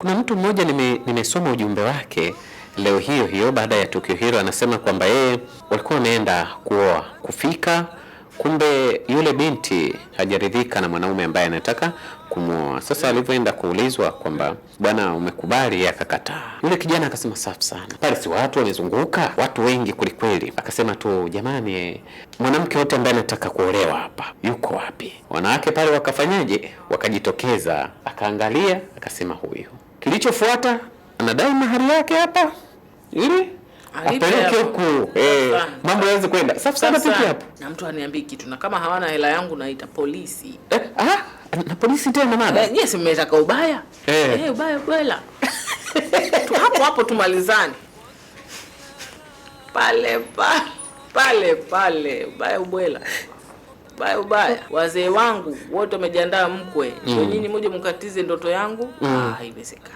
Kuna mtu mmoja nimesoma ujumbe wake leo hiyo hiyo baada ya tukio hilo, anasema kwamba yeye walikuwa wameenda kuoa, kufika kumbe yule binti hajaridhika na mwanaume ambaye anataka kumuoa. Sasa alivyoenda kuulizwa kwamba bwana umekubali, yeye akakataa. Yule kijana akasema safi sana. Pale si watu wamezunguka, watu wengi kulikweli. Akasema tu jamani, mwanamke wote ambaye anataka kuolewa hapa yuko wapi? Wanawake pale wakafanyaje? Wakajitokeza. Akaangalia akasema huyu. Kilichofuata anadai mahari yake hapa ili apeleke huku mambo yaweze kwenda. Safi sana piki hapo. Na mtu aniambii kitu, na kama hawana hela yangu naita polisi. Na polisi tena mama. Yes, mmetaka ubaya. Ubaya bwela. Tu hapo tumalizane. Pale ubaya ubwela. Ubaya. Wazee wangu wote wamejiandaa mkwe. Ndio nyinyi mmoja mkatize ndoto yangu. Haiwezekani.